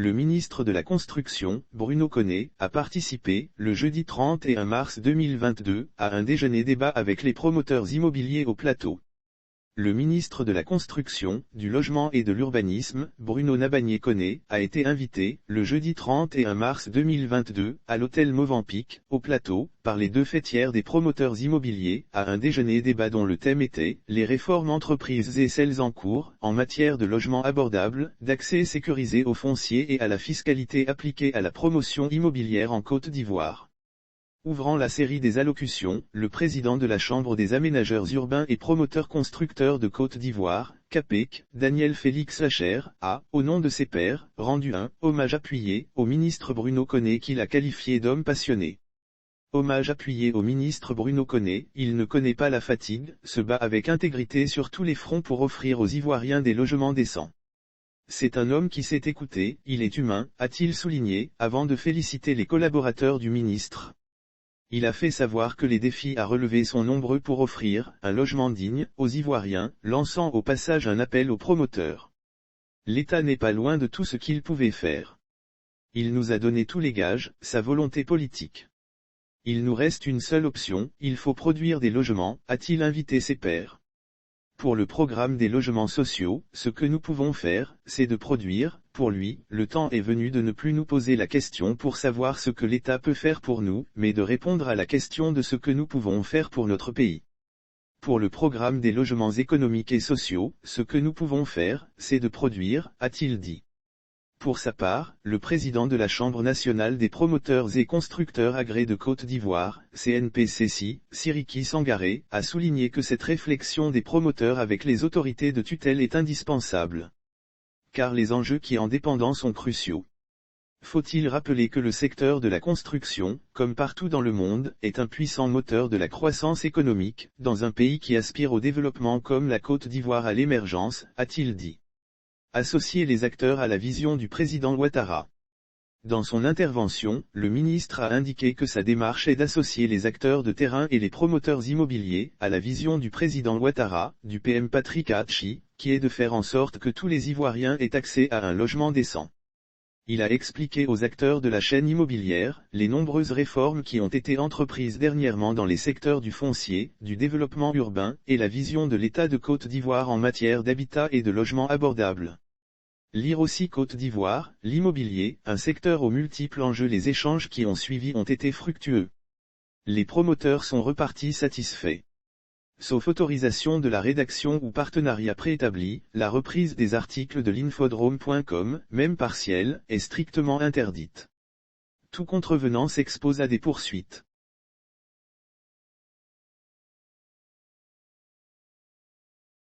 Le ministre de la Construction, Bruno Konné, a participé, le jeudi 31 mars 2022, à un déjeuner-débat avec les promoteurs immobiliers au plateau. Le ministre de la Construction, du Logement et de l'Urbanisme, Bruno Nabagné-Konné, a été invité, le jeudi 31 mars 2022, à l'hôtel Movenpick, au plateau, par les deux faîtières des promoteurs immobiliers, à un déjeuner-débat dont le thème était « Les réformes entreprises et celles en cours, en matière de logement abordable, d'accès sécurisé au foncier et à la fiscalité appliquée à la promotion immobilière en Côte d'Ivoire ». Ouvrant la série des allocutions, le président de la Chambre des aménageurs urbains et promoteurs constructeurs de Côte d'Ivoire, CAPEC, Daniel Félix Lacher, a, au nom de ses pairs, rendu un « hommage appuyé » au ministre Bruno Konné qu'il a qualifié d'homme passionné. Hommage appuyé au ministre Bruno Konné, il ne connaît pas la fatigue, se bat avec intégrité sur tous les fronts pour offrir aux Ivoiriens des logements décents. C'est un homme qui sait écouter, il est humain, a-t-il souligné, avant de féliciter les collaborateurs du ministre. Il a fait savoir que les défis à relever sont nombreux pour offrir un logement digne aux Ivoiriens, lançant au passage un appel aux promoteurs. L'État n'est pas loin de tout ce qu'il pouvait faire. Il nous a donné tous les gages, sa volonté politique. Il nous reste une seule option, il faut produire des logements, a-t-il invité ses pairs. Pour le programme des logements sociaux, ce que nous pouvons faire, c'est de produire. Pour lui, le temps est venu de ne plus nous poser la question pour savoir ce que l'État peut faire pour nous, mais de répondre à la question de ce que nous pouvons faire pour notre pays. Pour le programme des logements économiques et sociaux, ce que nous pouvons faire, c'est de produire, a-t-il dit. Pour sa part, le président de la Chambre nationale des promoteurs et constructeurs agréés de Côte d'Ivoire, CNPCC, Siriki Sangaré, a souligné que cette réflexion des promoteurs avec les autorités de tutelle est indispensable. Car les enjeux qui en dépendent sont cruciaux. Faut-il rappeler que le secteur de la construction, comme partout dans le monde, est un puissant moteur de la croissance économique, dans un pays qui aspire au développement comme la Côte d'Ivoire à l'émergence, a-t-il dit. Associer les acteurs à la vision du président Ouattara. Dans son intervention, le ministre a indiqué que sa démarche est d'associer les acteurs de terrain et les promoteurs immobiliers à la vision du président Ouattara, du PM Patrick Hatchi, qui est de faire en sorte que tous les Ivoiriens aient accès à un logement décent. Il a expliqué aux acteurs de la chaîne immobilière, les nombreuses réformes qui ont été entreprises dernièrement dans les secteurs du foncier, du développement urbain, et la vision de l'État de Côte d'Ivoire en matière d'habitat et de logement abordable. Lire aussi Côte d'Ivoire, l'immobilier, un secteur aux multiples enjeux. Les échanges qui ont suivi ont été fructueux. Les promoteurs sont repartis satisfaits. Sauf autorisation de la rédaction ou partenariat préétabli, la reprise des articles de l'infodrome.com, même partielle, est strictement interdite. Tout contrevenant s'expose à des poursuites.